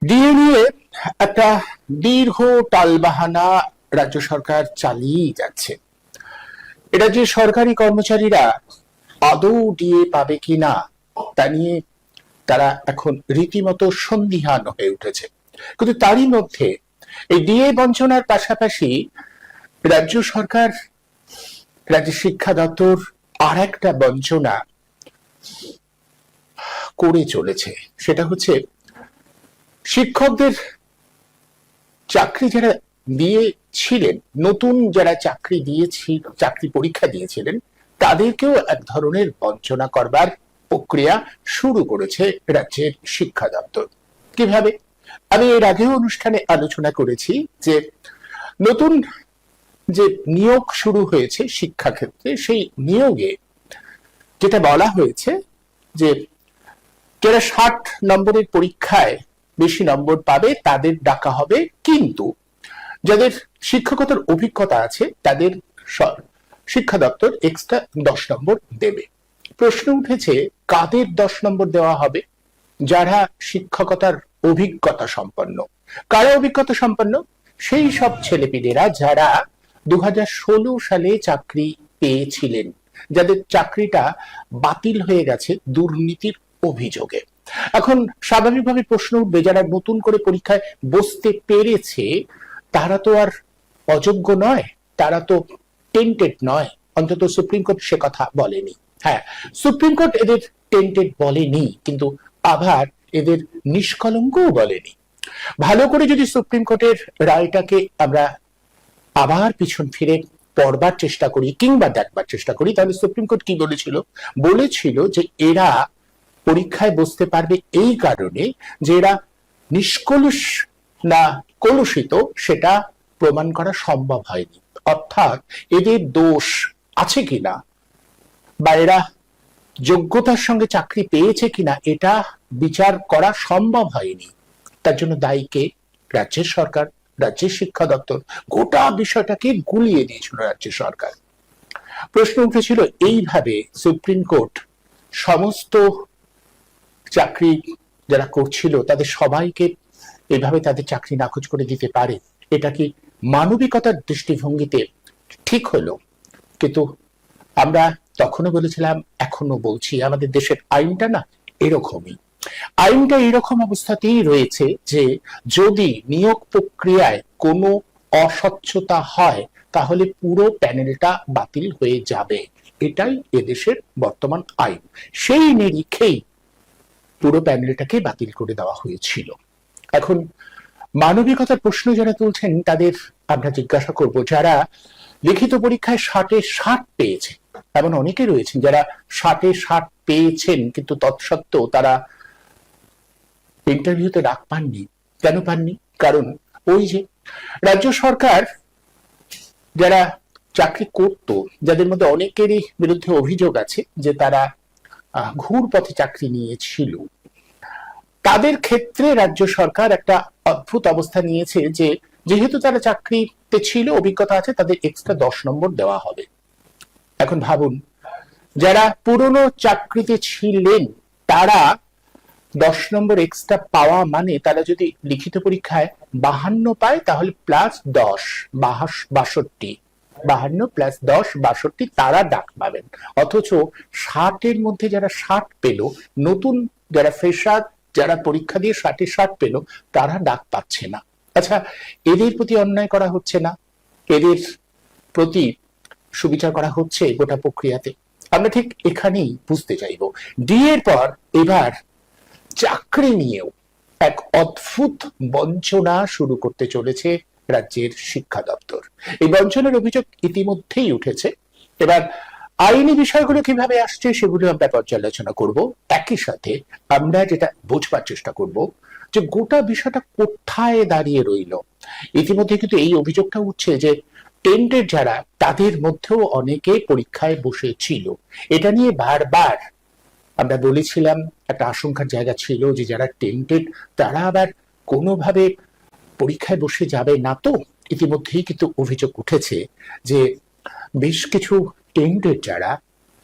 DA নিয়ে একটা দীর্ঘ টালবাহানা রাজ্য সরকার চালিয়েই যাচ্ছে। এটা যে সরকারি কর্মচারীরা আদৌ ডিএ পাবে কিনা তা নিয়ে তারা এখন রীতিমতো সন্দিহান হয়ে উঠেছে। কিন্তু তারই মধ্যে এই ডিএ বঞ্চনার পাশাপাশি রাজ্য সরকার, রাজ্য শিক্ষা দপ্তর আর একটা বঞ্চনা করে চলেছে। সেটা হচ্ছে শিক্ষকদের চাকরি যারা দিয়েছিলেন, নতুন যারা চাকরি দিয়েছিল, চাকরি পরীক্ষা দিয়েছিলেন, তাদেরকেও এক ধরনের বঞ্চনা করবার প্রক্রিয়া শুরু করেছে রাজ্যের শিক্ষা দপ্তর। কিভাবে? আমি এর আগেও অনুষ্ঠানে আলোচনা করেছি যে নতুন যে নিয়োগ শুরু হয়েছে শিক্ষাক্ষেত্রে, সেই নিয়োগে যেটা বলা হয়েছে যে যারা 60 নম্বরের পরীক্ষায় বেশি নম্বর পাবে তাদের ডাকা হবে, কিন্তু যাদের শিক্ষকতার অভিজ্ঞতা আছে তাদের শিক্ষা দপ্তর এক্সট্রা 10 নম্বর দেবে। প্রশ্ন উঠেছে কাদের 10 নম্বর দেওয়া হবে? যারা শিক্ষকতার অভিজ্ঞতা সম্পন্ন। কারা অভিজ্ঞতা সম্পন্ন? সেই সব ছেলেপিলেরা যারা 2016 সালে চাকরি পেয়েছিলেন, যাদের চাকরিটা বাতিল হয়ে গেছে দুর্নীতির অভিযোগে। এখন স্বাভাবিকভাবে প্রশ্ন উঠবে, যারা নতুন করে পরীক্ষায় বসতে পেরেছে তারা তো আর অযোগ্য নয়, তারা তো টেন্টেড নয়। অন্তত সুপ্রিম কোর্ট সে কথা বলেনি। হ্যাঁ, সুপ্রিম কোর্ট এদের টেন্টেড বলেনি, কিন্তু আবার এদের নিষ্কলঙ্কও বলেনি। ভালো করে যদি সুপ্রিম কোর্টের রায়টাকে আমরা আবার পিছন ফিরে পড়বার চেষ্টা করি কিংবা দেখবার চেষ্টা করি, তাহলে সুপ্রিম কোর্ট কি বলেছিল? বলেছিল যে এরা পরীক্ষায় বসতে পারবে এই কারণে যে এরা নিষ্কলুষ না কলুষিত সেটা প্রমাণ করা সম্ভব হয়নি। অর্থাৎ এদের দোষ আছে কিনা বা এরা যোগ্যতার সঙ্গে চাকরি পেয়েছে কিনা এটা বিচার করা সম্ভব হয়নি। তার জন্য দায়ী কে? রাজ্যের সরকার, রাজ্যের শিক্ষা দপ্তর। গোটা বিষয়টাকে গুলিয়ে দিয়েছিল রাজ্য সরকার। প্রশ্ন উঠেছিল এইভাবে সুপ্রিম কোর্ট সমস্ত চাকরি যারা করছিল তাদের সবাইকে এভাবে তাদের চাকরি নাকচ করে দিতে পারে? এটা কি মানবিকতার দৃষ্টিভঙ্গিতে ঠিক হলো? কিন্তু আমরা তখনও বলেছিলাম, এখনো বলছি, আমাদের দেশের আইনটা না এরকমই। আইনটা এরকম অবস্থাতেই রয়েছে যে যদি নিয়োগ প্রক্রিয়ায় কোনো অস্বচ্ছতা হয় তাহলে পুরো প্যানেলটা বাতিল হয়ে যাবে। এটাই এদেশের বর্তমান আইন। সেই নিরিখেই পুরো প্যানেলটাকে বাতিল করে দেওয়া হয়েছিল। এখন মানবিকতার প্রশ্ন যারা তুলছেন তাদের আমরা জিজ্ঞাসা করব, যারা লিখিত পরীক্ষায় 60-এ 60 পেয়েছে, এমন অনেকে রয়েছেন যারা 60-এ 60 পেয়েছেন কিন্তু তৎসত্ত্বেও তারা ইন্টারভিউতে ডাক পাননি। কেন পাননি? কারণ ওই যে রাজ্য সরকার যারা চাকরি করত, যাদের মধ্যে অনেকেরই বিরুদ্ধে অভিযোগ আছে যে তারা ঘুর পথে চাকরি নিয়েছিল, তাদের ক্ষেত্রে রাজ্য সরকার একটা অদ্ভুত অবস্থা নিয়েছে যে যেহেতু তারা চাকরিতে ছিল, অভিজ্ঞতা আছে, তাদের এক্সট্রা 10 নম্বর দেওয়া হবে। এখন ভাবুন, যারা পুরনো চাকরিতে ছিলেন তারা 10 নম্বর এক্সট্রা পাওয়া মানে তারা যদি লিখিত পরীক্ষায় 52 পায় তাহলে +10 62, 52 +10 62 তারা ডাক পাবেন। অথচ 60-এর মধ্যে যারা 60 পেল, নতুন যারা ফ্রেশার, যারা পরীক্ষা দিয়ে 60-এ 60 পেল, তারা ডাক পাচ্ছে না। আচ্ছা, এদের প্রতি অন্যায় করা হচ্ছে না? এদের প্রতি সুবিচার করা হচ্ছে গোটা প্রক্রিয়াতে? আমরা ঠিক এখানেই বুঝতে চাইব। ডিএর পর এবার চাকরি নিয়েও এক অদ্ভুত বঞ্চনা শুরু করতে চলেছে রাজ্যের শিক্ষা দপ্তর। এই বঞ্চনার অভিযোগ ইতিমধ্যেই উঠেছে। এবার আইনি বিষয়গুলো কিভাবে আসছে সেগুলো আমরা পর্যালোচনা করব। একই সাথে আমরা যেটা বোঝবার চেষ্টা করব যে গোটা বিষয়টা কোথায় দাঁড়িয়ে রইল। ইতিমধ্যে কিন্তু এই অভিযোগটা উঠছে যে টেন্টেড যারা, তাদের মধ্যেও অনেকে পরীক্ষায় বসেছিল। এটা নিয়ে বারবার আমরা বলেছিলাম, একটা আশঙ্কার জায়গা ছিল যে যারা টেন্টেড তারা আবার কোনোভাবে পরীক্ষায় বসে যাবে না তো। ইতিমধ্যেই কিন্তু অভিযোগ উঠেছে যে বেশ কিছু টেন্টেড যারা,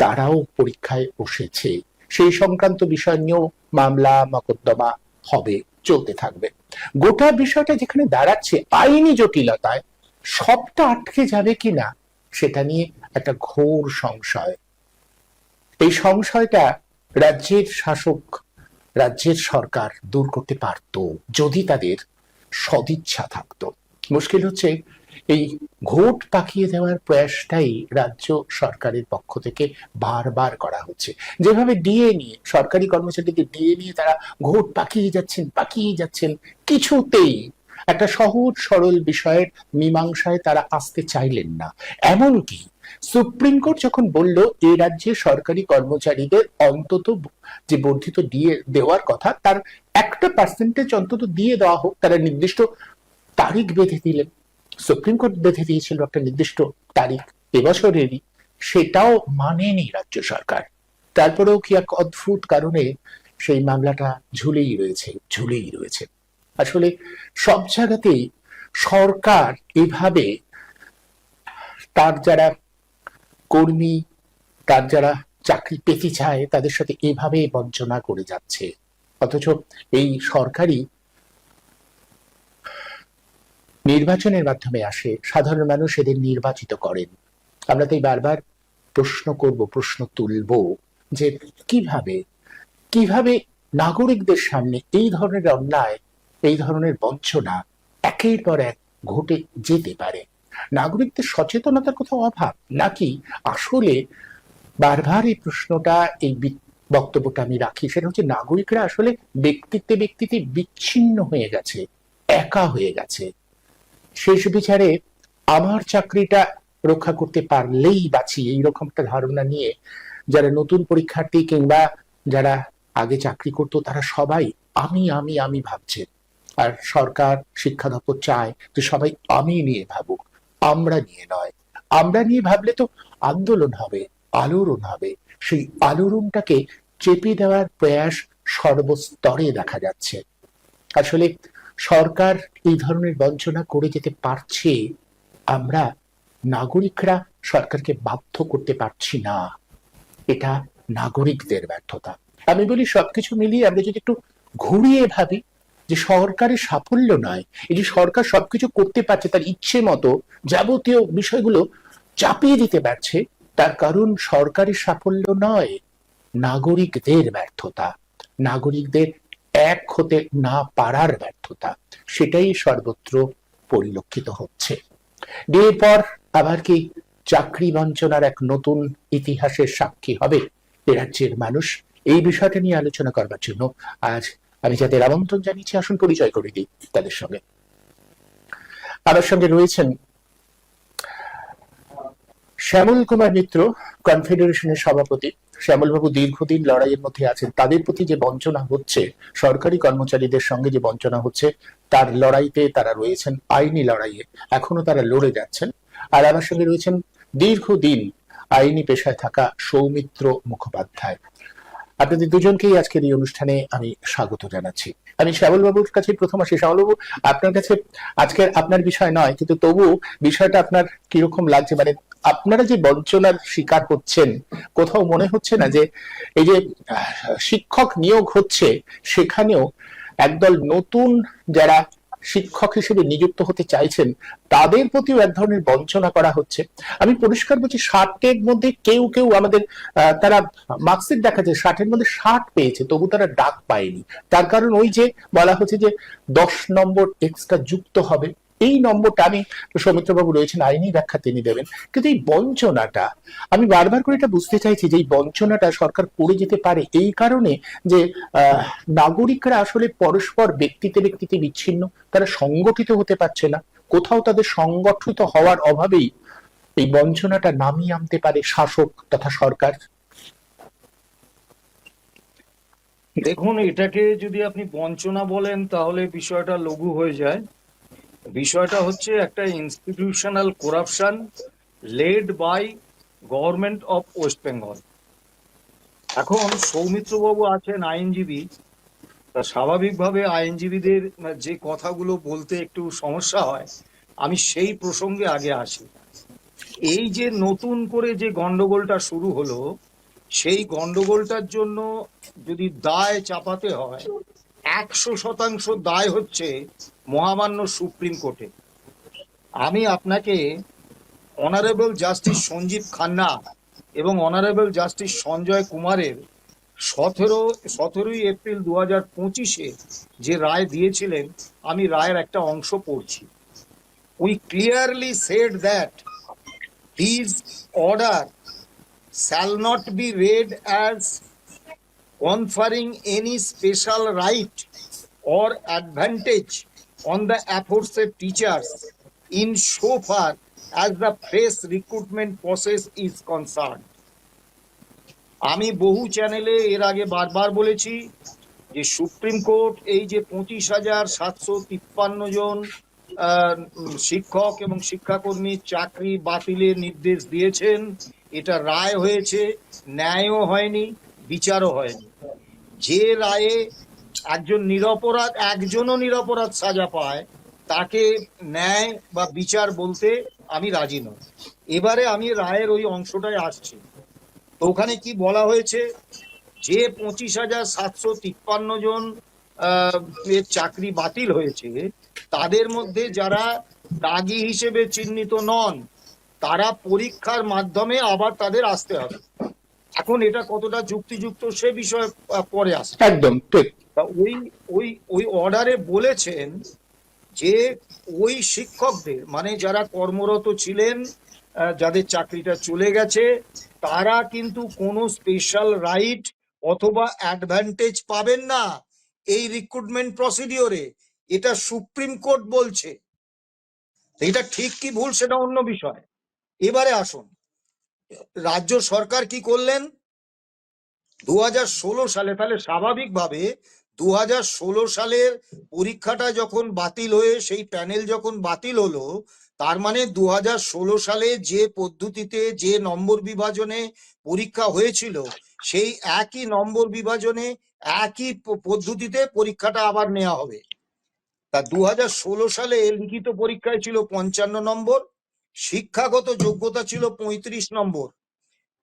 তারাও পরীক্ষায় বসেছে। সেই সংক্রান্ত বিষয় নিয়েও মামলা মকদ্দমা হবে, চলতে থাকবে। গোটা বিষয়টা যেখানে দাঁড়াচ্ছে আইনি জটিলতায় সবটা আটকে যাবে কিনা সেটা নিয়ে একটা ঘোর সংশয়। এই সংশয়টা রাজ্যের শাসক, রাজ্যের সরকার দূর করতে পারত যদি তাদের সদিচ্ছা থাকতো। মুশকিল হচ্ছে এই ঘোট পাকিয়ে দেওয়ার প্রয়াসটাই রাজ্য সরকারের পক্ষ থেকে বারবার করা হচ্ছে। যেভাবে ডিএ নিয়ে, সরকারি কর্মচারীদের ডিএ নিয়ে তারা ঘোট পাকিয়ে যাচ্ছেন, কিছুতেই একটা সহজ সরল বিষয়ের মীমাংসায় তারা আসতে চাইলেন না। এমনকি সুপ্রিম কোর্ট যখন বলল এই রাজ্যে সরকারি কর্মচারীদের অন্তত যে বর্ধিত ডিএ দেওয়ার কথা তার 1% অন্তত দিয়ে দেওয়া হোক, তারা নির্দিষ্ট তারিখ বেঁধে দিলেন। সুপ্রিম কোর্ট বেঁধে দিয়েছিল একটা নির্দিষ্ট তারিখ এবছরেরই, সেটাও মানেনি রাজ্য সরকার। তারপরেও কি এক অদ্ভুত কারণে সেই মামলাটা ঝুলেই রয়েছে। আসলে সব জায়গাতেই সরকার এভাবে তার যারা কর্মী, তার যারা চাকরি পেতে চায় তাদের সাথে এভাবে বঞ্চনা করে যাচ্ছে। অথচ এই সরকারি নির্বাচনের মাধ্যমে আসে, সাধারণ মানুষ এদের নির্বাচিত করেন। আমরা তাই বারবার প্রশ্ন তুলব যে কিভাবে নাগরিকদের সামনে এই ধরনের অন্যায়, এই ধরনের বঞ্চনা একের পর এক ঘটে যেতে পারে। নাগরিকদের সচেতনতার কোথাও অভাব, নাকি আসলে বারবার এই প্রশ্নটা, এই বক্তব্যটা আমি রাখি, সেটা হচ্ছে নাগরিকরা আসলে ব্যক্তিত্বে বিচ্ছিন্ন হয়ে গেছে, একা হয়ে গেছে। শেষ বিচারে আমার চাকরিটা রক্ষা করতে পারলেই বাঁচি, এইরকম একটা ধারণা নিয়ে যারা নতুন পরীক্ষার্থী কিংবা যারা আগে চাকরি করতো তারা সবাই আমি ভাবছে। আর সরকার, শিক্ষা দপ্তর চায় যে সবাই আমি নিয়ে ভাবুক, আমরা নিয়ে নয়। আমরা নিয়ে ভাবলে তো আন্দোলন হবে, আলোড়ন হবে। সেই আলোড়নটাকে চেপে দেওয়ার প্রয়াস সর্বস্তরে দেখা যাচ্ছে। আসলে সরকার এই ধরনের বঞ্চনা করে যেতে পারছে, আমরা নাগরিকরা সরকারকে বাধ্য করতে পারছি না। এটা নাগরিকদের ব্যর্থতা। আমি বলি সবকিছু মিলিয়ে আমরা যদি একটু ঘুরিয়ে ভাবি যে সরকারের সাফল্য নয়, এই যে সরকার সবকিছু করতে পারছে, তার ইচ্ছে মতো যাবতীয় বিষয়গুলো চাপিয়ে দিতে পারছে, তার কারণ সরকারের সাফল্য নয়, নাগরিকদের ব্যর্থতা, নাগরিকদের এক হতে না পারার ব্যর্থতা। সেটাই সর্বত্র পরিলক্ষিত হচ্ছে। বিয়ের পর আবার কি চাকরি বঞ্চনার এক নতুন ইতিহাসের সাক্ষী হবে এ রাজ্যের মানুষ? এই বিষয়টা নিয়ে আলোচনা করবার জন্য আজ আমি যাদের আমন্ত্রণ জানিয়েছি, আসুন পরিচয় করে দিই তাদের সঙ্গে। আমার সঙ্গে রয়েছেন শ্যামল কুমার মিত্র, কনফেডারেশনের সভাপতি। শ্যামলবাবু দীর্ঘদিন লড়াইয়ের মধ্যে আছেন। তাদের প্রতি যে বঞ্চনা হচ্ছে, সরকারি কর্মচারীদের সঙ্গে যে বঞ্চনা হচ্ছে, তার লড়াইতে তারা রয়েছেন, আইনি লড়াইয়ে এখনো তারা লড়ে যাচ্ছেন। আর আমার সঙ্গে রয়েছেন দীর্ঘদিন আইনি পেশায় থাকা সৌমিত্র মুখোপাধ্যায়। আপনাদের দুজনকেই আজকের এই অনুষ্ঠানে আমি স্বাগত জানাচ্ছি। আমি শ্যামলবাবুর কাছে প্রথম আসি। শ্যামলবাবু, আপনার কাছে আজকের আপনার বিষয় নয়, কিন্তু তবু বিষয়টা আপনার কিরকম লাগছে? মানে আপনারা যে বঞ্চনার শিকার হচ্ছেন, কোথাও মনে হচ্ছে না যে এই যে শিক্ষক নিয়োগ হচ্ছে সেখানেও একদল নতুন যারা শিক্ষক হিসেবে নিযুক্ত হতে চাইছেন তাদের প্রতিও এক ধরনের বঞ্চনা করা হচ্ছে? আমি পরিষ্কার বলছি, 60-এর মধ্যে কেউ আমাদের তারা মার্কশিট দেখা যায় 60-এর মধ্যে 60 পেয়েছে, তবু তারা ডাক পায়নি। তার কারণ ওই যে বলা হচ্ছে যে 10 নম্বর এক্সট্রা যুক্ত হবে। এই নম্বরটা, আমি সৌমিত্রবাবু রয়েছেন, আইনি ব্যাখ্যা তিনি দেবেন, কিন্তু এই বঞ্চনাটা আমি বারবার করে এটা বুঝতে চাইছি যে এই বঞ্চনাটা সরকার করে যেতে পারে এই কারণে যে নাগরিকরা আসলে পরস্পর ব্যক্তিতে বিচ্ছিন্ন, তারা সংগঠিত হতে পারছে না। কোথাও তাদের সংগঠিত হওয়ার অভাবেই এই বঞ্চনাটা নামিয়ে আনতে পারে শাসক তথা সরকার। দেখুন, এটাকে যদি আপনি বঞ্চনা বলেন তাহলে বিষয়টা লঘু হয়ে যায়। বিষয়টা হচ্ছে একটা institutional corruption led by government of West Bengal. এখন সৌমিত্রবাবু আছেন আইনজীবী, তা স্বাভাবিকভাবে আইনজীবীদের যে কথাগুলো বলতে একটু সমস্যা হয়, আমি সেই প্রসঙ্গে আগে আসি। এই যে নতুন করে যে গন্ডগোলটা শুরু হলো, সেই গন্ডগোলটার জন্য যদি দায় চাপাতে হয় 100% দায় হচ্ছে মহামান্য সুপ্রিম কোর্টে। আমি আপনাকে অনারেবল জাস্টিস সঞ্জীব খান্না এবং অনারেবল জাস্টিস সঞ্জয় কুমারের 17ই এপ্রিল 2025-এ যে রায় দিয়েছিলেন, আমি রায়ের একটা অংশ পড়ছি। We clearly said that these order shall not be read as conferring any special right or advantage on the aforesaid teachers in so far as the fresh recruitment process is concerned. আমি বহু চ্যানেলে এর আগে বারবার বলেছি যে supreme court এই যে 25,753 জন শিক্ষক এবং শিক্ষাকর্মীর চাকরি বাতিলের নির্দেশ দিয়েছেন, এটা রায় হয়েছে, ন্যায়ও হয়নি, বিচারও হয়নি। যে রায়ে একজনও নিরপরাধ সাজা পায়, তাকে ন্যায় বা বিচার বলতে আমি রাজি নই। এবারে আমি রায়ের ওই অংশটায় আসছি। তো ওখানে কি বলা হয়েছে, যে 25,753 জন এর চাকরি বাতিল হয়েছে, তাদের মধ্যে যারা দাগি হিসেবে চিহ্নিত নন, তারা পরীক্ষার মাধ্যমে আবার তাদের আসতে হবে। এখন এটা কতটা যুক্তিযুক্ত সে বিষয়ে পরে আসবে। একদম ঠিক। ওই অর্ডারে বলেছেন যে ওই শিক্ষকদের, মানে যারা কর্মরত ছিলেন, যাদের চাকরিটা চলে গেছে, তারা কিন্তু কোনো স্পেশাল রাইট অথবা অ্যাডভান্টেজ পাবেন না এই রিক্রুটমেন্ট প্রসিডিওরে। এটা সুপ্রিম কোর্ট বলছে। এটা ঠিক কি ভুল সেটা অন্য বিষয়। এবারে আসুন, রাজ্য সরকার কি করলেন 2016 সালে, তাহলে স্বাভাবিকভাবে 2016 সালের পরীক্ষাটা যখন বাতিল হয়ে সেই প্যানেল যখন বাতিল হলো, তার মানে 2016 সালে যে পদ্ধতিতে যে নম্বর বিভাজনে পরীক্ষা হয়েছিল, সেই একই নম্বর বিভাজনে একই পদ্ধতিতে পরীক্ষাটা আবার নেওয়া হবে। তা 2016 সালে লিখিত পরীক্ষায় ছিল 55 নম্বর, শিক্ষাগত যোগ্যতা ছিল 35 নম্বর,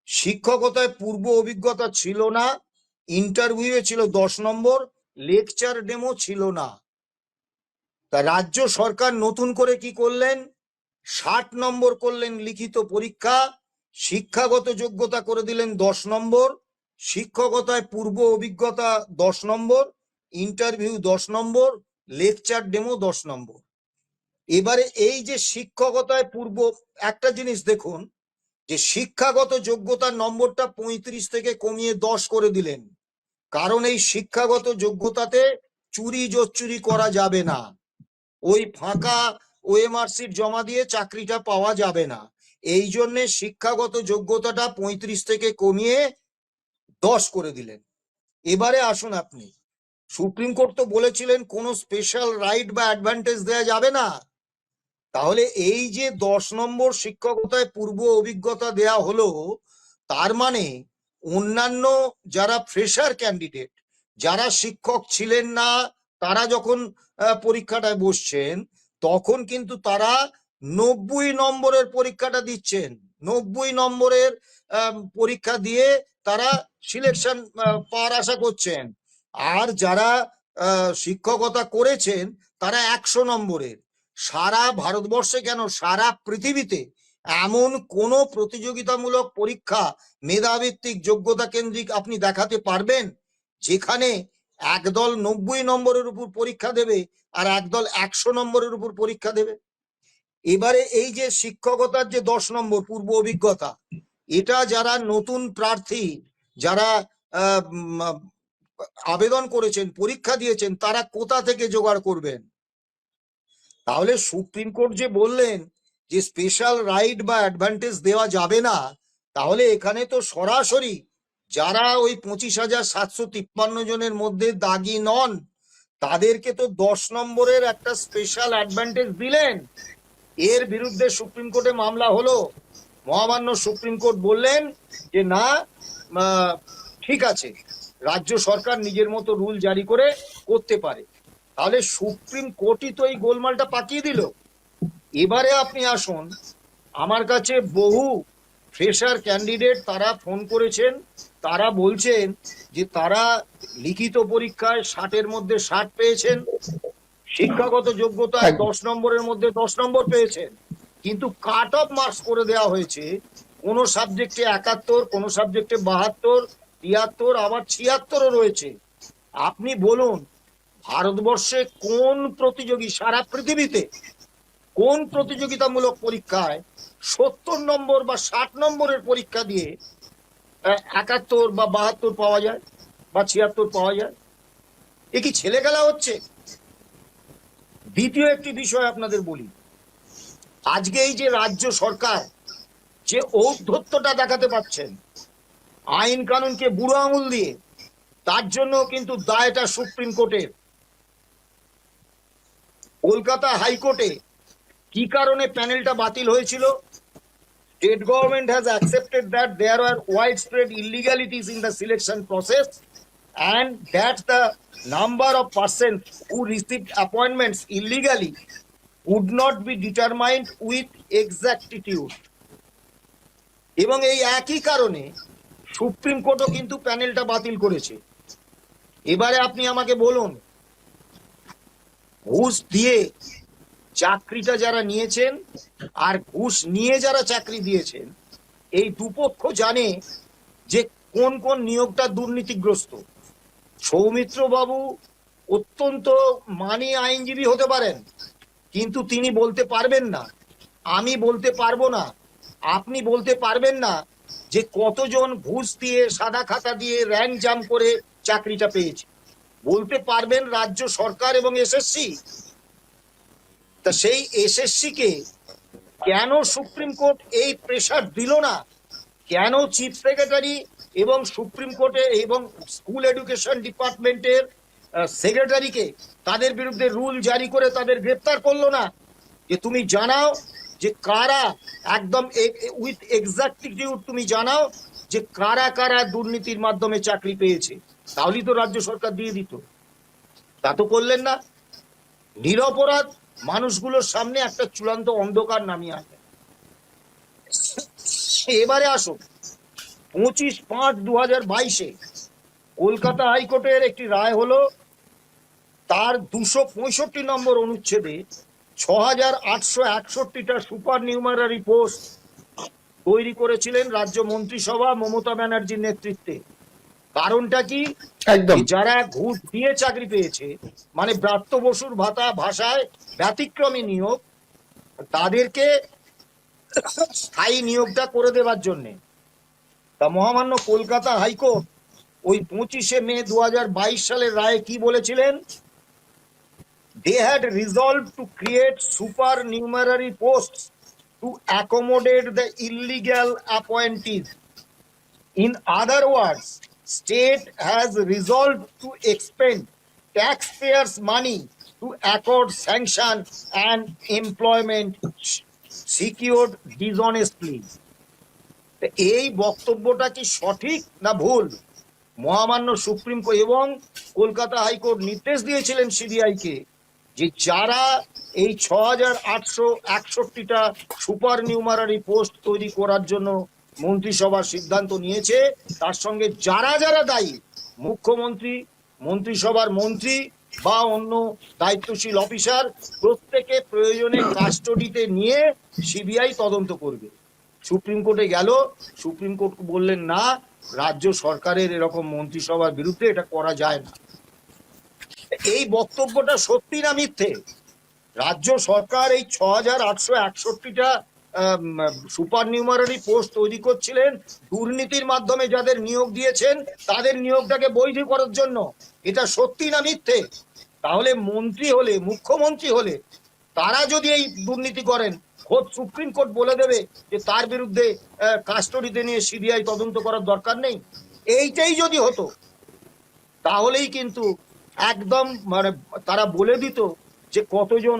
শিক্ষকতায় পূর্ব অভিজ্ঞতা ছিল না, ইন্টারভিউ ছিল 10 নম্বর, লেকচার ডেমো ছিল না। তা রাজ্য সরকার নতুন করে কি করলেন, 60 নম্বর করলেন লিখিত পরীক্ষা, শিক্ষাগত যোগ্যতা করে দিলেন 10 নম্বর, শিক্ষকতায় পূর্ব অভিজ্ঞতা 10 নম্বর, ইন্টারভিউ 10 নম্বর, লেকচার ডেমো 10 নম্বর। এবারে এই যে শিক্ষকতায় পূর্ব, একটা জিনিস দেখুন যে শিক্ষাগত যোগ্যতার নম্বরটা 35 থেকে কমিয়ে 10 করে দিলেন, কারণ এই শিক্ষাগত যোগ্যতাতে চুরি জোচ্চুরি করা যাবে না, ওই ফাঁকা ওএমআর সিট জমা দিয়ে চাকরিটা পাওয়া যাবে না। এই জন্য শিক্ষাগত যোগ্যতাটা 35 থেকে কমিয়ে 10 করে দিলেন। এবারে আসুন, আপনি সুপ্রিম কোর্ট তো বলেছিলেন কোনো স্পেশাল রাইট বা অ্যাডভান্টেজ দেয়া যাবে না, তাহলে এই যে 10 নম্বর শিক্ষকতায় পূর্ব অভিজ্ঞতা দেয়া হলো, তার মানে অন্যান্য যারা ফ্রেশার ক্যান্ডিডেট, যারা শিক্ষক ছিলেন না, তারা যখন পরীক্ষাটায় বসছেন, তখন কিন্তু তারা 90 নম্বরের পরীক্ষাটা দিচ্ছেন, 90 নম্বরের পরীক্ষা দিয়ে তারা সিলেকশন পাওয়ার আশা করছেন। আর যারা শিক্ষকতা করেছেন তারা 100 নম্বরের। সারা ভারতবর্ষে কেন, সারা পৃথিবীতে এমন কোন প্রতিযোগিতামূলক পরীক্ষা মেধাভিত্তিক যোগ্যতা কেন্দ্রিক আপনি দেখাতে পারবেন যেখানে একদল 90 নম্বরের উপর পরীক্ষা দেবে আর একদল 100 নম্বরের উপর পরীক্ষা দেবে? এবারে এই যে শিক্ষকতার যে 10 নম্বর পূর্ব অভিজ্ঞতা, এটা যারা নতুন প্রার্থী, যারা আবেদন করেছেন, পরীক্ষা দিয়েছেন, তারা কোথা থেকে জোগাড় করবেন? তাহলে সুপ্রিম কোর্ট যে বললেন যে স্পেশাল রাইট বা অ্যাডভান্টেজ দেওয়া যাবে না, তাহলে এখানে তো সরাসরি যারা ওই 25,753 জনের মধ্যে দাগি নন, তাদেরকে তো 10 নম্বরের একটা স্পেশাল অ্যাডভান্টেজ দিলেন। এর বিরুদ্ধে সুপ্রিম কোর্টে মামলা হলো, মহামান্য সুপ্রিম কোর্ট বললেন যে না, ঠিক আছে, রাজ্য সরকার নিজের মতো রুল জারি করে করতে পারে। তাহলে সুপ্রিম কোর্টই তো এই গোলমালটা পাকিয়ে দিল। এবারে আপনি আসুন, আমার কাছে বহু ফ্রেশার ক্যান্ডিডেট তারা ফোন করেছেন, তারা বলছেন যে তারা লিখিত পরীক্ষায় 60-এর মধ্যে 60 পেয়েছেন, শিক্ষাগত যোগ্যতায় একদম। 10 নম্বরের মধ্যে 10 নম্বর পেয়েছেন, কিন্তু কাট অফ মার্কস করে দেওয়া হয়েছে কোন সাবজেক্টে 71, কোন সাবজেক্টে 72, 73, আবার 76ও রয়েছে। আপনি বলুন, ভারতবর্ষে কোন প্রতিযোগী, সারা পৃথিবীতে কোন প্রতিযোগিতামূলক পরীক্ষায় 70 নম্বর বা 60 নম্বরের পরীক্ষা দিয়ে 71 বা 72 পাওয়া যায় বা 76 পাওয়া যায়? এ কি ছেলে খেলা হচ্ছে? দ্বিতীয় একটি বিষয় আপনাদের বলি, আজকে এই যে রাজ্য সরকার যে ঔদ্ধত্যটা দেখাতে পাচ্ছেন আইন কানুনকে বুড়ো আঙুল দিয়ে, তার জন্য কিন্তু দায়টা সুপ্রিম কোর্টের। কলকাতা হাইকোর্টে কি কারণে প্যানেলটা বাতিল হয়েছিল? State government has accepted that there were widespread illegalities in the selection process and that the number of persons who received appointments illegally would not be determined with exactitude. এবং এই একই কারণে সুপ্রিম কোর্টও কিন্তু প্যানেলটা বাতিল করেছে। এবারে আপনি আমাকে বলুন, ঘুষ দিয়ে চাকরিটা যারা নিয়েছেন আর ঘুষ নিয়ে যারা চাকরি দিয়েছেন, এই দুপক্ষ জানে যে কোন কোন নিয়োগটা দুর্নীতিগ্রস্ত। সৌমিত্র বাবু অত্যন্ত মানি আইনজীবী হতে পারেন, কিন্তু তিনি বলতে পারবেন না, আমি বলতে পারবো না, আপনি বলতে পারবেন না যে কতজন ঘুষ দিয়ে, সাদা খাতা দিয়ে, র্যাঙ্ক জাম করে চাকরিটা পেয়েছে। বলতে পারবেন রাজ্য সরকার এবং এসএসসি। তা সেই এসএসসি কে কেন সুপ্রিম কোর্ট এই প্রেসার দিল না? কেন চিফ সেক্রেটারি এবং সুপ্রিম কোর্টে এবং স্কুল এডুকেশন ডিপার্টমেন্টের সেক্রেটারিকে তাদের বিরুদ্ধে রুল জারি করে তাদের গ্রেপ্তার করলো না? যে তুমি জানাও যে কারা, একদম উইথ এক্সাক্টিটিউড তুমি জানাও যে কারা কারা দুর্নীতির মাধ্যমে চাকরি পেয়েছে, তাহলেই তো রাজ্য সরকার দিয়ে দিত। তা তো করলেন না। নিরপরাধ মানুষগুলোর সামনে একটা চূড়ান্ত অন্ধকার নামিয়ে আসে। এবারে আসুন, 25/5/2022 কলকাতা হাইকোর্টের একটি রায় হলো, তার 265 নম্বর অনুচ্ছেদে 6861টা সুপার নিউমারারি পোস্ট তৈরি করেছিলেন রাজ্য মন্ত্রিসভা মমতা ব্যানার্জির নেতৃত্বে। কারণটা কি? একদম। যারা ঘুষ দিয়ে চাকরি পেয়েছে, মানে ব্রাত্য বসুর ভাতা ভাষায় ব্যতিক্রমী নিয়োগ, তাদেরকে স্থায়ী নিয়োগটা করে দেওয়ার জন্য। তা মহামান্য কলকাতা হাইকোর্ট ওই 25শে মে 2022 সালের রায়ে কি বলেছিলেন? They had resolved to create supernumerary posts to accommodate the illegal appointees. In other words, state has resolved to expend taxpayers' money to accord sanction and employment secured dishonestly. এই বক্তব্যটা কি সঠিক না ভুল? মহামান্য সুপ্রিম কোর্ট এবং Kolkata high court নির্দেশ দিয়েছিলেন সিবিআই কে যে যারা এই 6861টা সুপার নিউমারারি পোস্ট তৈরি করার জন্য মন্ত্রিসভার সিদ্ধান্ত নিয়েছে, তার সঙ্গে যারা যারা দায়ী, মুখ্যমন্ত্রী, মন্ত্রিসভার মন্ত্রী বা অন্য দায়িত্বশীল অফিসার, প্রত্যেকে প্রয়োজনে কাস্টডিতে নিয়ে সিবিআই তদন্ত করবে। সুপ্রিম কোর্টে গেল, সুপ্রিম কোর্ট বললেন না, রাজ্য সরকারের এরকম মন্ত্রিসভার বিরুদ্ধে এটা করা যায় না। এই বক্তব্যটা সত্যি না মিথ্যে? রাজ্য সরকার এই 6861টা সুপার নিউমারারি পোস্ট তৈরি করছিলেন দুর্নীতির মাধ্যমে যাদের নিয়োগ দিয়েছেন তাদের নিয়োগটাকে বৈধ করার জন্য। এটা সত্যি না মিথ্যে? তাহলে মন্ত্রী হলে, মুখ্যমন্ত্রী হলে, তারা যদি এই দুর্নীতি করেন, খোদ সুপ্রিম কোর্ট বলে দেবে যে তার বিরুদ্ধে কাস্টডিতে নিয়ে সিবিআই তদন্ত করার দরকার নেই। এইটাই যদি হতো তাহলেই কিন্তু একদম মানে তারা বলে দিত যে কতজন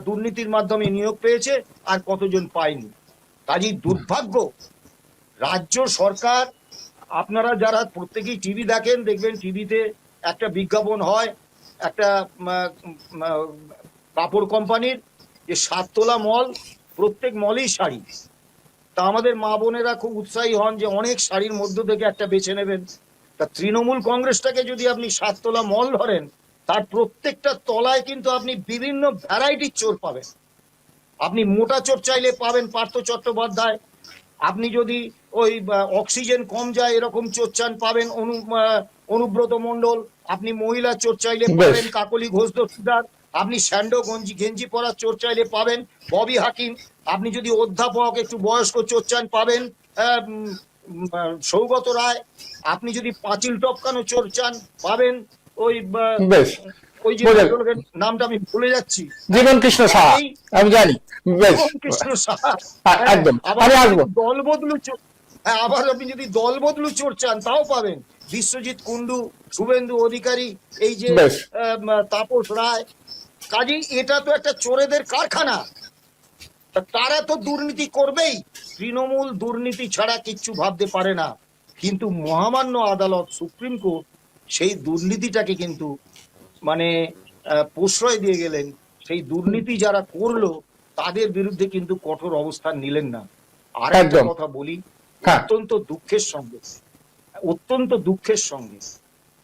দুর্নীতির মাধ্যমে নিয়োগ পেয়েছে আর কতজন পায়নি। কাজেই দুর্ভাগ্য, রাজ্য সরকার, আপনারা যারা প্রত্যেকেই টিভি দেখেন, দেখবেন টিভিতে একটা বিজ্ঞাপন হয় একটা কাপড় কোম্পানির, যে 7 তলা মল, প্রত্যেক মলেই শাড়ি। তা আমাদের মা বোনেরা খুব উৎসাহী হন যে অনেক শাড়ির মধ্য থেকে একটা বেছে নেবেন। তা তৃণমূল কংগ্রেসটাকে যদি আপনি 7 তলা মল ধরেন, তার প্রত্যেকটা তলায় কিন্তু আপনি বিভিন্ন ভ্যারাইটির চোর পাবেন। আপনি মোটা চোর চাইলে পাবেন পার্থ চট্টোপাধ্যায়, আপনি যদি ওই অক্সিজেন কম যায় এরকম চোর চান পাবেন অনুব্রত মণ্ডল, আপনি মহিলা চোর চাইলে বেশ। পাবেন কাকলি ঘোষ দস্তিদার, আপনি স্যান্ডো গেঞ্জি পরা চোর চাইলে পাবেন ববি হাকিম, আপনি যদি অধ্যাপক একটু বয়স্ক চোর চান পাবেন সৌগত রায়, আপনি যদি পাঁচিল টপকানো চোর চান পাবেন ওই বেশ, ওই যে বোঝা ভদ্রলোকের নামটা আমি ভুলে যাচ্ছি, জীবন কৃষ্ণ সাহা, এই আমি জানি। বেশ, কৃষ্ণ সাহা। একদম আবার আমি আসবো। দল বদলু চোর, হ্যাঁ আবার আপনি যদি দল বদলু চোর চান তাও পাবেন, বিশ্বজিৎ কুন্ডু, শুভেন্দু অধিকারী, এই যে বেশ, তাপস রায়। কাজেই এটা তো একটা চোরেদের কারখানা, তা তারা তো দুর্নীতি করবেই, তৃণমূল দুর্নীতি ছাড়া কিচ্ছু ভাবতে পারে না, কিন্তু মহামান্য আদালত সুপ্রিম কোর্ট সেই দুর্নীতিটাকে কিন্তু মানে প্রশ্রয় দিয়ে গেলেন, সেই দুর্নীতি যারা করলো তাদের বিরুদ্ধে কিন্তু কঠোর অবস্থান নিলেন না। আর একটা একদম। কথা বলি, হ্যাঁ, অত্যন্ত দুঃখের সঙ্গে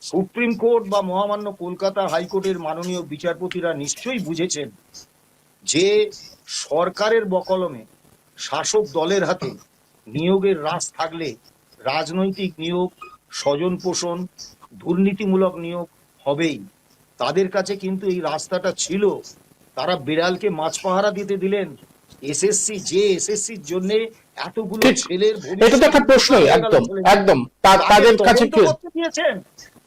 সুপ্রিম কোর্ট বা মহামান্য কলকাতা হাইকোর্টের মাননীয় বিচারপতিরা নিশ্চয়ই বুঝেছেন যে সরকারের বকলমে শাসক দলের হাতে নিয়োগের রাশ থাকলে রাজনৈতিক নিয়োগ, স্বজন পোষণ, দুর্নীতিমূলক নিয়োগ হবেই। তাদের কাছে কিন্তু এই রাস্তাটা ছিল, তারা বিড়ালকে মাছ পাহারা দিতে দিলেন। এসএসসির জন্য এতগুলো ঠিক। ছেলের এটা তো একটা প্রশ্নই, একদম একদম তাদের কাছে কি দিয়েছেন।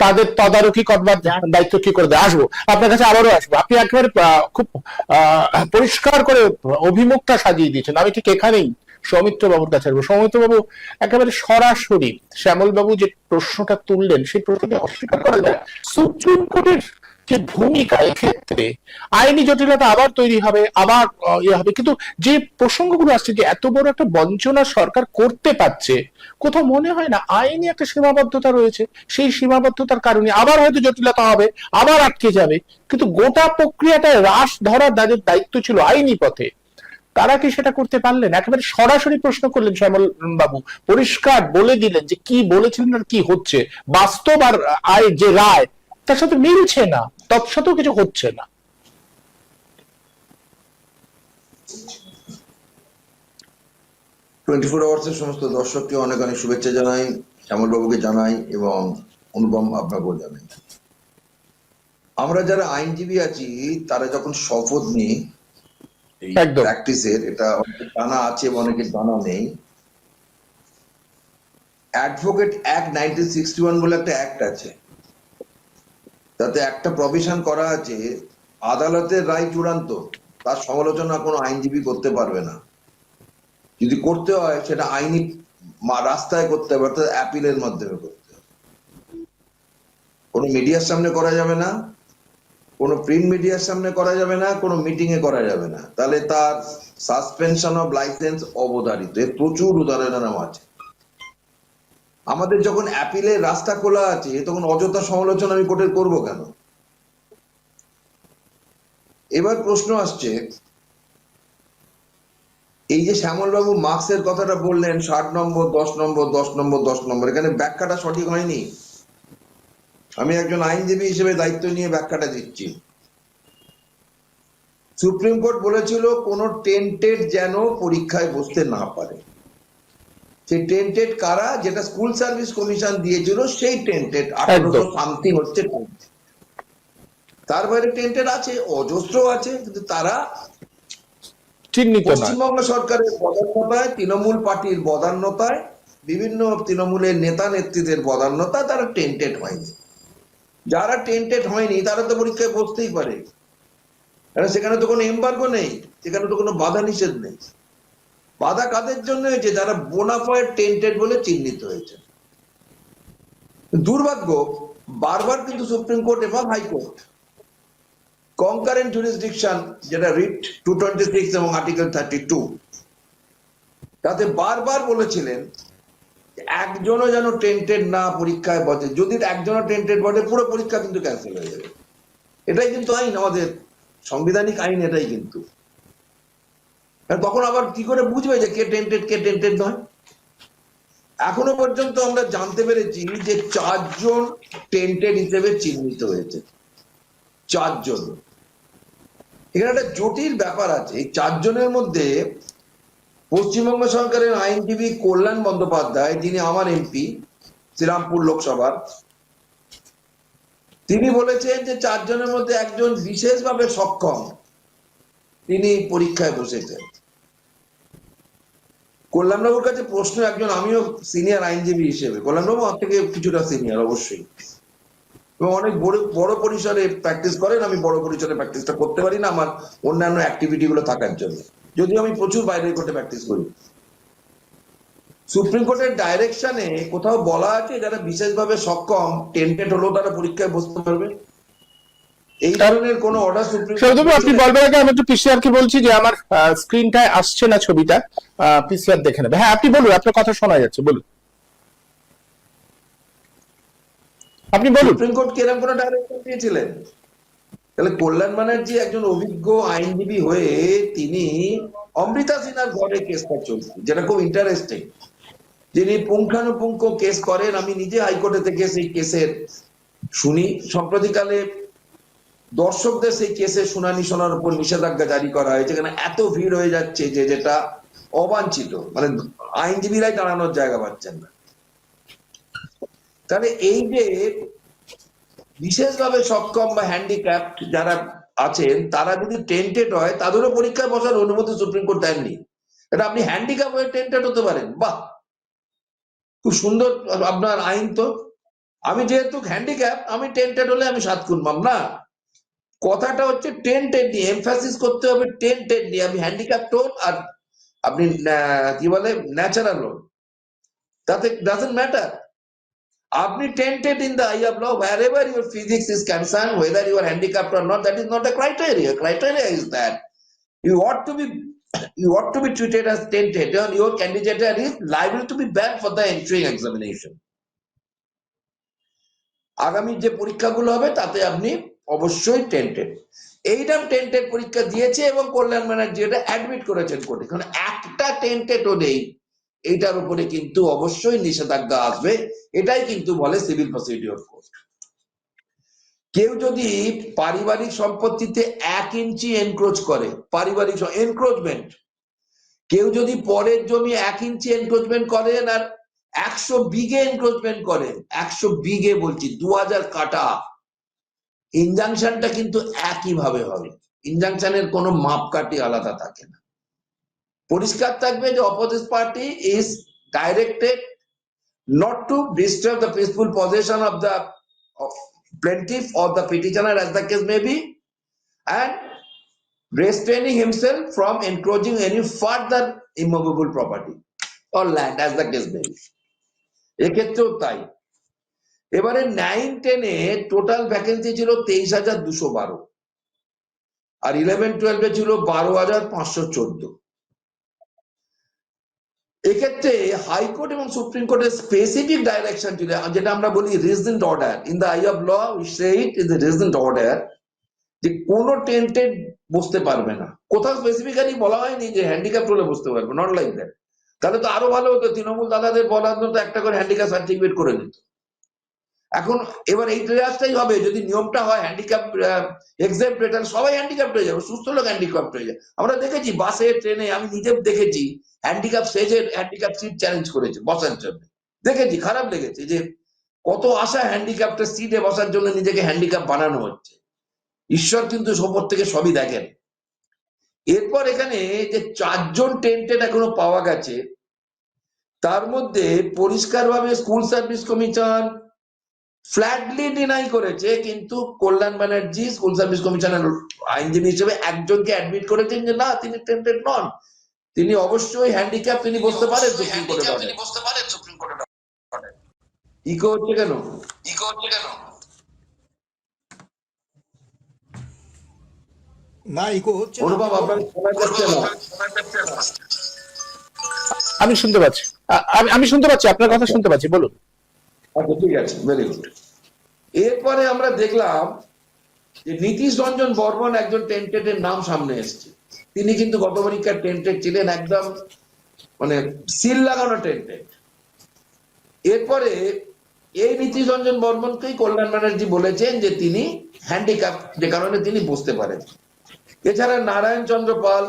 তাদের তদারকি করবার দায়িত্ব কি করে দেয়? আসবো আপনার কাছে, আবারও আসবো। আপনি একেবারে খুব পরিষ্কার করে অভিমুখটা সাজিয়ে দিয়েছেন। আমি ঠিক এখানেই সৌমিত্র বাবুর কাছে আসবো। সৌমিত্র বাবু, একেবারে সরাসরি শ্যামল বাবু যে প্রশ্নটা তুললেন সেই প্রশ্নটা অস্বীকার করা যায়। সুপ্রিম কোর্টের যে ভূমিকা এক্ষেত্রে, আইনি জটিলতা আবার তৈরি হবে, আবার ইয়ে হবে, কিন্তু যে প্রসঙ্গগুলো আসছে যে এত বড় একটা বঞ্চনা সরকার করতে পারছে, কোথাও মনে হয় না আইনি একটা সীমাবদ্ধতা রয়েছে, সেই সীমাবদ্ধতার কারণে আবার হয়তো জটিলতা হবে, আবার আটকে যাবে, কিন্তু গোটা প্রক্রিয়াটা রাশ ধরার যাদের দায়িত্ব ছিল আইনি পথে, তারা কি সেটা করতে পারলেন? একেবারে সরাসরি প্রশ্ন করলেন শ্যামল বাবু, পরিষ্কার বলে দিলেন যে কি বলেছিলেন আর কি হচ্ছে, বাস্তব আর যে রায় তার সাথে মিলছে না, তৎসত্ত্বেও কিছু হচ্ছে না। 24 আওয়ার্সের সমস্ত দর্শককে অনেক অনেক শুভেচ্ছা জানাই, শ্যামল বাবুকে জানাই এবং অনুপম আপনাকেও জানাই। আমরা যারা আইনজীবী আছি তারা যখন শপথ নিই এই প্র্যাকটিসের, এটা অনেকের জানা আছে অনেকের জানা নেই, অ্যাডভোকেট অ্যাক্ট 1961 বলে একটা অ্যাক্ট আছে, তাতে একটা প্রভিশন করা আছে আদালতের রায় চূড়ান্ত, তার সমালোচনা কোনো আইনজীবী করতে পারবে না। যদি করতে হয় সেটা আইনি রাস্তায় করতে হবে, অর্থাৎ অ্যাপিলের মাধ্যমে করতে হবে। কোনো মিডিয়ার সামনে করা যাবে না, কোনো প্রিন্ট মিডিয়ার সামনে করা যাবে না, কোনো মিটিং এ করা যাবে না, তাহলে তার সাসপেনশন অফ লাইসেন্স অবধারিত। এর প্রচুর উদাহরণ আছে। আমাদের যখন অ্যাপিলের রাস্তা খোলা আছে তখন অযথা সমালোচনা আমি কোর্টের করবো কেন? এবার প্রশ্ন আসছে, এই যে শ্যামল বাবু মার্কসের কথাটা বললেন 60 নম্বর 10 নম্বর 10 নম্বর 10 নম্বর, এখানে ব্যাখ্যাটা সঠিক হয়নি। আমি একজন আইনজীবী হিসেবে দায়িত্ব নিয়ে ব্যাখ্যাটা দিচ্ছি। সুপ্রিম কোর্ট বলেছিল কোন টেন্টেড যেন পরীক্ষায় বসতে না পারে। সেই টেন্টেড কারা? যেটা স্কুল সার্ভিস কমিশন দিয়েছিল সেই টেন্টেড 1800 সামথিং হচ্ছে। তার বাইরে টেন্টেড আছে, অজস্র আছে, কিন্তু তারা পশ্চিমবঙ্গ সরকারের বদান্যতায়, তৃণমূল পার্টির বদান্যতায়, বিভিন্ন তৃণমূলের নেতা নেত্রীদের বদান্যতায় তারা টেন্টেড হয়নি। যারা টেন্টেড হয়নি তারা তো পরীক্ষায় বসতেই পারে, সেখানে তো কোনো এমবার্গো নেই, সেখানে তো কোনো বাধা নিষেধ নেই। বাধা কাদের জন্য হয়েছে? যারা বোনাফাইড টেন্টেড বলে চিহ্নিত হয়েছে। দুর্ভাগ্য, বারবার কিন্তু সুপ্রিম কোর্ট এবং হাইকোর্ট কনকারেন্ট জুরিসডিকশন, যেটা রিট 226 এবং আর্টিকেল 32, তাতে বারবার বলেছিলেন একজনও যেন টেন্টেড না পরীক্ষায় বসে। যদি একজনও টেন্টেড বসে পুরো পরীক্ষা কিন্তু ক্যান্সেল হয়ে যাবে। এটাই কিন্তু আইন, আমাদের সাংবিধানিক আইন এটাই। কিন্তু আর তখন আবার কি করে বুঝবে যে কে টেন্টেড কে টেন্টেড নয়? এখনো পর্যন্ত আমরা জানতে পেরেছি যে 4 জন টেন্টেড হিসেবে চিহ্নিত হয়েছে। 4 জন। এখানে একটা জটিল ব্যাপার আছে। এই 4 জনের মধ্যে পশ্চিমবঙ্গ সরকারের আইনজীবী কল্যাণ বন্দ্যোপাধ্যায়, যিনি আমার এমপি শ্রীরামপুর লোকসভার, তিনি বলেছেন যে 4 জনের মধ্যে একজন বিশেষভাবে সক্ষম, তিনি পরীক্ষায় বসেছেন। কল্যাণবাবুর কাছে প্রশ্ন, একজন, আমিও সিনিয়র আইনজীবী হিসেবে, কল্যাণবাবু আমার থেকে কিছুটা সিনিয়র অবশ্যই, এবং অনেক বড় পরিসরে প্র্যাকটিস করেন। আমি বড় পরিসরে প্র্যাকটিসটা করতে পারি না আমার অন্যান্য অ্যাক্টিভিটি গুলো থাকার জন্য, যদিও আমি প্রচুর বাইরের কোর্টে প্র্যাকটিস করি। সুপ্রিম কোর্টের ডাইরেকশনে কোথাও বলা আছে যারা বিশেষভাবে সক্ষম টেন্টেড হলেও তারা পরীক্ষায় বসতে পারবে? এই ধরনের কোন অর্ডার সুপ্রিম সৌরভ, আপনি বলবার আগে আমি একটু পিসিআর কে বলছি যে আমার স্ক্রিনটায় আসছে না ছবিটা, পিসিআর দেখে নেবে। হ্যাঁ, আপনি বলুন, আপনার কথা শোনা যাচ্ছে, বলুন, আপনি বলুন। সুপ্রিম কোর্ট কি এরকম কোন ডাইরেকশন দিয়েছিলেন? তাহলে কল্যাণ ব্যানার্জি একজন অভিজ্ঞ আইনজীবী হয়ে তিনি অমৃতা সিনহার ঘরে কেসটা চলছে, যেটা খুব ইন্টারেস্টিং। যিনি পুঙ্খানুপুঙ্খ কেস করেন, আমি নিজে হাইকোর্টে থেকে সেই কেসের শুনি। সম্প্রতিকালে দর্শকদের সেই কেসের শুনানি শোনার উপর নিষেধাজ্ঞা জারি করা হয়েছে, এখানে এত ভিড় হয়ে যাচ্ছে যে যেটা অবাঞ্ছিত, মানে আইনজীবীরাই দাঁড়ানোর জায়গা পাচ্ছেন না। তাহলে এই যে বিশেষভাবে সক্ষম বা হ্যান্ডিক্যাপড যারা আছেন, তারা যদি টেন্টেড হয়, তাদেরও পরীক্ষায় বসার অনুমতি সুপ্রিম কোর্ট দেননি। এটা আপনি হ্যান্ডিক্যাপ হয়ে টেন্টেড হতে পারেন, বাহ, খুব সুন্দর আপনার আইন তো। আমি যেহেতু হ্যান্ডিক্যাপ, আমি টেন্টেড হলে আমি 7 খুন পাব না। কথাটা হচ্ছে টেন্টেড নিয়ে, এমফাসিস করতে হবে টেন্টেড নিয়ে। আমি হ্যান্ডিক্যাপ হন আর আপনি কি বলে ন্যাচারাল হন, তাতে ডাজন্ট ম্যাটার। আপনি tainted in the eye of law wherever your physics is concerned, whether you are handicapped or not, that is not a criteria. Criteria is that you ought to be treated as tainted, and your candidature is liable to be banned for the entering examination. আগামী যে পরীক্ষাগুলো হবে তাতে আপনি অবশ্যই tainted. এইটা tainted পরীক্ষা দিয়েছে এবং কল্যাণ ব্যানার্জি এটা অ্যাডমিট করেছেন কোর্টে। কারণ একটা টেন্টেডও নেই, এইটার উপরে কিন্তু অবশ্যই নিষেধাজ্ঞা আসবে। এটাই কিন্তু বলে সিভিল প্রসিডিওর কোড। কেউ যদি পারিবারিক সম্পত্তিতে 1 ইঞ্চি এনক্রোচ করে, পারিবারিক এনক্রোচমেন্ট, কেউ যদি পরের জমি 1 ইঞ্চি এনক্রোচমেন্ট করেন আর 100 বিঘে এনক্রোচমেন্ট করেন, 100 বিঘে বলছি, 2000 কাঠা, ইনজাংশনটা কিন্তু একই ভাবে হবে। ইনজাংশনের কোনো মাপকাঠি আলাদা থাকে না। পরিষ্কার থাকবে যে opposite party is directed not to disturb the peaceful possession of the plaintiff or the petitioner, as the case may be, and restraining himself from encroaching any further immovable property or land, as the case may be. এক্ষেত্রেও তাই। এবারে 9-10 এ total vacancy ছিল 23,212, আর 11-12 এ ছিল 12,514। এক্ষেত্রে high court এবং supreme কোর্টের specific direction ছিল, যেটা আমরা বলি reasoned order. In the eye of law we say it is the reasoned order, যে কোনো টেন্টেড বসতে পারবে না। কোথাও স্পেসিফিক্যালি বলা হয়নি যে হ্যান্ডিক্যাপ হলে বসতে পারবে, নট লাইক দ্যাট। তাহলে তো আরো ভালো হতো, তৃণমূল দাদাদের বলার মতো একটা করে হ্যান্ডিক্যাপ সার্টিফিকেট করে দিত। এখন এবার এই প্রয়াসটাই হবে, যদি নিয়মটা হয় হ্যান্ডিক্যাপ এক্সেপ্ট, তাহলে সবাই হ্যান্ডিক্যাপ হয়ে যাবে, সুস্থ লোক হ্যান্ডিক্যাপ হয়ে যায়। আমরা দেখেছি বাসে, ট্রেনে, আমি নিজে দেখেছি হ্যান্ডিক্যাপ স্টেজের হ্যান্ডিক্যাপ সিট চ্যালেঞ্জ করেছে বসার জন্য। দেখেছি, খারাপ লেগেছে যে কত আশা হ্যান্ডিক্যাপটা সিটে বসার জন্য নিজেকে হ্যান্ডিক্যাপ বানানো হচ্ছে। ঈশ্বর কিন্তু ওপর থেকে সবই দেখেন। এরপর এখানে যে 4 জন টেন্টেড এখনো পাওয়া গেছে, তার মধ্যে পরিষ্কারভাবে school service commission flatly deny করেছে, কিন্তু কল্যাণ ব্যানার্জি স্কুল সার্ভিস কমিশনের আইনজীবী হিসেবে একজনকে অ্যাডমিট করেছেন যে না, তিনি টেন্টেড নন, তিনি অবশ্যই হ্যান্ডিক্যাপ, তিনি বসতে পারেন সুপ্রিম কোর্টে। ইকো হচ্ছে কেন? না, ইকো হচ্ছে না। অনুভব আপনার শোনা যাচ্ছে না? আমি শুনতে পাচ্ছি, আমি শুনতে পাচ্ছি, আপনার কথা শুনতে পাচ্ছি, বলুন। আচ্ছা, ঠিক আছে, ভেরি গুড। এরপরে আমরা দেখলাম যে নীতিশ রঞ্জন বর্মন একজন টেন্টেডের নাম সামনে এসছে। তিনি কিন্তু গত পরীক্ষার টেন্টেড ছিলেন, একদম মানে সিল লাগানো টেন্টেড। এরপরে এই নীতিশ রঞ্জন বর্মনকেই কল্যাণ ব্যানার্জি বলেছেন যে তিনি হ্যান্ডিক্যাপ, যে কারণে তিনি বসতে পারেন। এছাড়া নারায়ণ চন্দ্র পাল,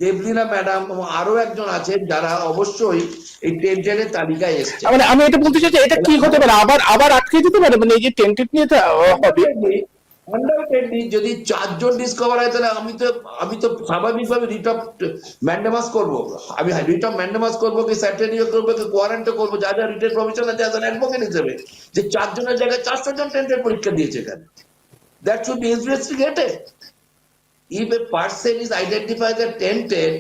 দেবলীনা ম্যাডাম এবং আরো একজন আছেন যারা অবশ্যই এই টেন্টেডের তালিকায় এসছে। মানে আমি এটা বলতে চাই যে এটা কি হতে পারে, আবার আবার আটকে যেতে পারে, মানে এই যে টেন্টেড নিয়ে তো হবে। আন্ডারটেডলি যদি 4 জন ডিসকভার হয় তাহলে আমি তো স্বাভাবিকভাবে রিট অফ ম্যান্ডেমাস করবো। আমি রিট অফ ম্যান্ডেমাস করবো, কি স্যাটেনিও করবো, কি কোয়ারেন্টও করবো, যা যা রিটের প্রফেশন আছে অ্যাজ অ্যান অ্যাডভোকেট হিসেবে, যে 4 জনের জায়গায় 400 জন টেন্টেড পরীক্ষা দিয়েছে এখানে। That should be investigated. If a person is identified as tainted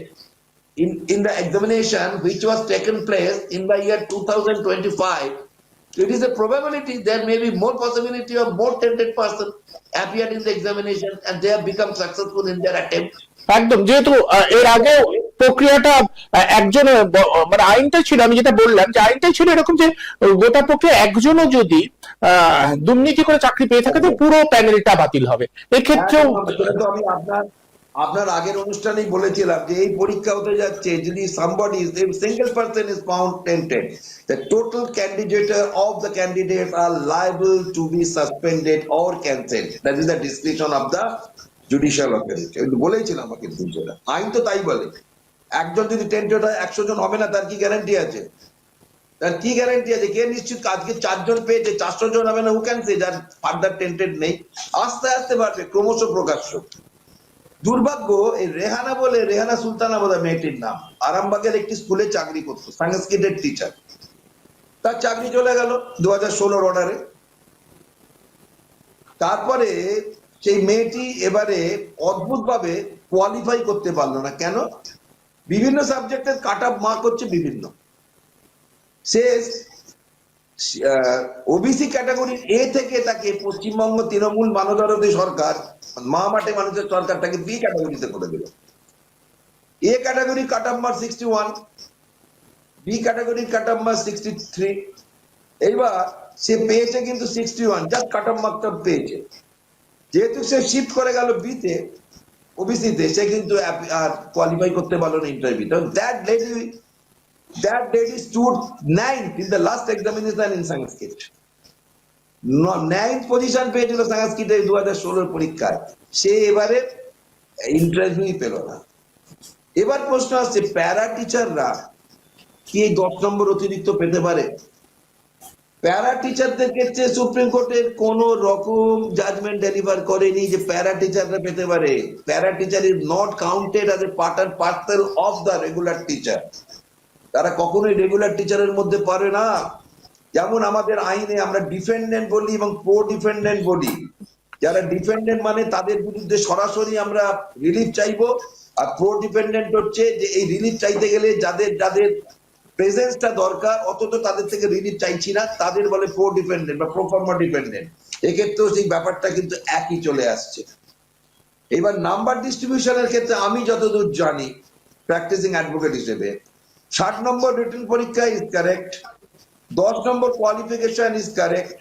in the examination which was taken place in the year 2025, it is a probability there may be more possibility of more tainted person appeared in the examination and they have become successful in their attempt. একদম, যেহেতু এর আগে প্রক্রিয়াটা একজন মানে আইনটাই ছিল, আমি যেটা বললাম যে আইনটাই ছিল এরকম যে গোটা প্রক্রিয়া একজনও যদি দুর্নীতি করে চাকরি পেয়ে থাকে তো পুরো প্যানেলটা বাতিল হবে। এক্ষেত্রেও আমি আপনার আগের অনুষ্ঠানেই বলেছিলাম যে এই পরীক্ষা হতে যাচ্ছে, যদি somebody is a single person is found tainted, the total candidature of the candidates are liable to be suspended or cancelled. That is the discretion of the judicial authority. বলেছিলাম আমাকে দুজনা, আইন তো তাই বলে। একজন যদি টেন্টেড হয় 100 জন হবে না, তার কি গ্যারান্টি আছে? তার কি গ্যারান্টি আছে? কে নিশ্চিত আজকে 4 জন পেয়েছে 400 জন হবে না? Who can say? যার ফার্দার টেন্টেড নেই, আস্তে আস্তে বাড়বে, ক্রমশ প্রকাশ্য। দুর্ভাগ্য, এই রেহানা সুলতানা বোধহয় মেয়েটির নাম, আরামবাগের একটি স্কুলে চাকরি করতো, সংস্কৃতের টিচার। তার চাকরি চলে গেল 2016 অর্ডারে। তারপরে সেই মেয়েটি এবারে অদ্ভুত ভাবে কোয়ালিফাই করতে পারলো না। কেন? বিভিন্ন সাবজেক্টের কাট অফ মার্ক হচ্ছে বিভিন্ন। সে ওবিসি ক্যাটাগরি এ থেকে তাকে পশ্চিমবঙ্গ তৃণমূল মানবদরদী সরকার, মা মাঠে মানুষের সরকার, তাকে বি ক্যাটাগরিতে করে দিল। A category cut off mark 61, B category cut off mark 63। এইবার সে পেয়েছে কিন্তু 61, জাস্ট কাট অফ মার্কটা পেয়েছে। যেহেতু সে শিফট করে গেল বিতে, ওবিসিতে, সে কিন্তু আর কোয়ালিফাই করতে পারলো না ইন্টারভিউতে। That lady stood 9th in the last examination in Sanskrit. 9th position পেয়েছিল সংস্কৃতে 2016 পরীক্ষায়। সে এবারে ইন্টারভিউ পেল না। এবার প্রশ্ন আসছে, প্যারা টিচাররা কি 10 নম্বর অতিরিক্ত পেতে পারে? প্যারা টিচারদের ক্ষেত্রে সুপ্রিম কোর্টের কোন রকম জাজমেন্ট ডেলিভার করেনি যে প্যারা টিচাররা পেতে পারে। Para teacher is not counted as a part and parcel of the regular teacher. তারা কখনোই রেগুলার টিচারের মধ্যে পারে না। যেমন আমাদের আইনে আমরা ডিফেন্ডেন্ট বলি এবং প্রো ডিফেন্ডেন্ট বলি। যারা ডিফেন্ডেন্ট মানে তাদের বিরুদ্ধে সরাসরি আমরা রিলিফ চাইবো, আর প্রো ডিফেন্ডেন্ট হচ্ছে যে এই রিলিফ চাইতে গেলে যাদের যাদের প্রেজেন্সটা দরকার অথচ তাদের থেকে রিলিফ চাইছি না, তাদের বলে প্রো ডিফেন্ডেন্ট বা প্রোফর্মা ডিফেন্ডেন্ট। এক্ষেত্রেও সেই ব্যাপারটা কিন্তু একই চলে আসছে। এবার নাম্বার ডিস্ট্রিবিউশনের ক্ষেত্রে আমি যতদূর জানি প্র্যাকটিসিং অ্যাডভোকেট হিসেবে, 60 নম্বর রিটেন পরীক্ষা is correct, 10 number qualification is correct,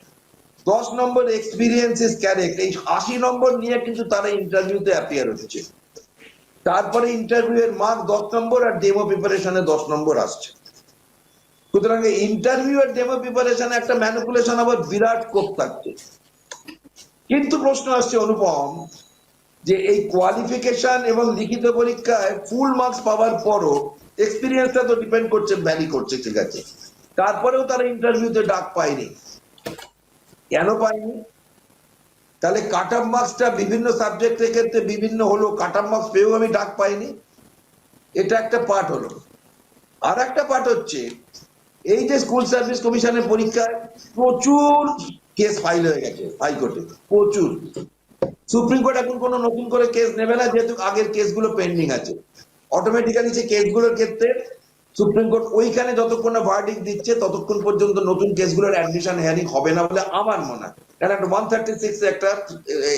10 number experience is correct. এই 80 নম্বর নিয়ে কিন্তু তারা ইন্টারভিউতে অ্যাপিয়ার হচ্ছে। তারপরে ইন্টারভিউ এর মার্ক 10 নম্বর আর ডেমো প্রিপারেশনে 10 নম্বর আসছে। সুতরাং ইন্টারভিউ আর ডেমো প্রিপারেশনে একটা ম্যানিপুলেশন আবার বিরাট কোপ থাকছে। কিন্তু প্রশ্ন আসছে অনুপম, যে এই কোয়ালিফিকেশন এবং লিখিত পরীক্ষায় ফুল মার্কস পাওয়ার পরও এক্সপিরিয়েন্সটা তো ডিপেন্ড করছে, ভ্যারি করছে, ঠিক আছে, তারপরেও তারা ইন্টারভিউতে ডাক পায়নি। কেন পায়নি? তাহলে কাট অফ মার্কসটা বিভিন্ন সাবজেক্টের ক্ষেত্রে বিভিন্ন হলো, কাট অফ মার্কস পেয়েও আমি ডাক পাইনি, এটা একটা পার্ট হলো। আর একটা পার্ট হচ্ছে এই যে স্কুল সার্ভিস কমিশনের পরীক্ষায় প্রচুর কেস ফাইল হয়ে গেছে হাইকোর্টে, প্রচুর। সুপ্রিম কোর্ট এখন কোনো নতুন করে কেস নেবে না, যেহেতু আগের কেসগুলো পেন্ডিং আছে। অটোমেটিক্যালি সেই কেসগুলোর ক্ষেত্রে সুপ্রিম কোর্ট ওইখানে যতক্ষণ না ভার্ডিক্ট দিচ্ছে ততক্ষণ পর্যন্ত নতুন কেসগুলোর অ্যাডমিশন হিয়ারিং হবে না বলে আমার মনে হয়। কারণ একটা 136 একটা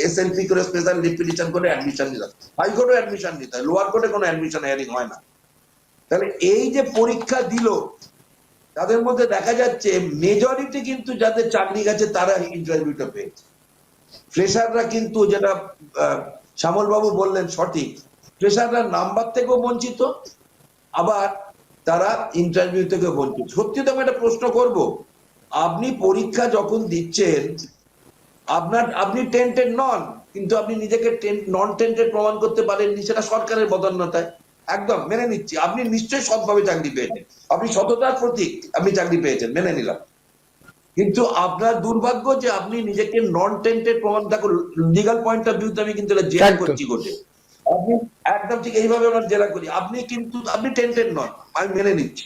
এসএলপি করে স্পেশাল রিপিটিশন করে অ্যাডমিশন নিতে হয়, হাইকোর্টও অ্যাডমিশন নিতে হয়, লোয়ার কোর্টে কোনো অ্যাডমিশন হিয়ারিং হয় না। তাহলে এই যে পরীক্ষা দিল তাদের মধ্যে দেখা যাচ্ছে মেজরিটি কিন্তু যাদের চাকরি গেছে তারা ইন্টারভিউটা পেয়েছে। ফ্রেশাররা কিন্তু, যেটা শ্যামল বাবু বললেন সঠিক, ফ্রেশাররা নাম্বার থেকেও বঞ্চিত, আবার তারা ইন্টারভিউ থেকে বঞ্চিত। সত্যি তো আমি একটা প্রশ্ন করব, আপনি পরীক্ষা যখন দিচ্ছেন আপনি টেন্টেড নন, কিন্তু আপনি নিজেকে নন টেন্টেড প্রমাণ করতে পারেননি, সেটা সরকারের বদান্যতায়, একদম মেনে নিচ্ছি। আপনি নিশ্চয়ই সৎভাবে চাকরি পেয়েছেন, আপনি সততার প্রতীক, আপনি চাকরি পেয়েছেন, মেনে নিলাম। কিন্তু আপনার দুর্ভাগ্য যে আপনি নিজেকে নন টেন্টেড প্রমাণ, দেখো লিগাল পয়েন্ট অফ ভিউতে আমি কিন্তু এটা জেরা একদম। করছি কোর্টে, আপনি একদম ঠিক এইভাবে আমরা জেরা করি, আপনি টেন্টেড নন, আমি মেনে নিচ্ছি।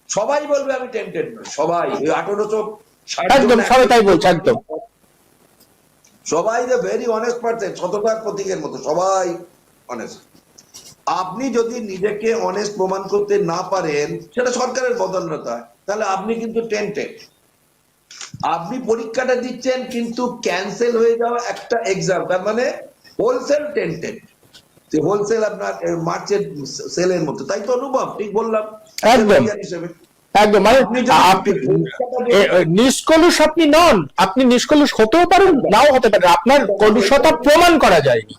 সবাই বলবে আমি টেন্টেড নন, সবাই, ওই 1860 একদম সবাই তাই বলছে, একদম। সবাই যে ভেরি অনেস্ট পারসন, সততার প্রতীকের মতো সবাই অনেস্ট। আপনি যদি নিজেকে অনেস্ট প্রমাণ করতে না পারেন, সেটা সরকারের বদান্যতা, তাহলে আপনি কিন্তু টেন্টেড। আপনি পরীক্ষাটা দিচ্ছেন কিন্তু ক্যান্সেল হয়ে যাওয়া একটা এক্সাম, তার মানে হোলসেল টেন্টেড। হোলসেল আপনার মার্চের সেলের মতো, তাই তো অনুভব, ঠিক বললাম একদম। হিসেবে? একদম, মানে আপনি যদি নিষ্কলুষ আপনি নন, আপনি নিষ্কলুষ হতেও পারেন, নাও হতে পারেন, আপনার কলুষতা প্রমাণ করা যায়নি।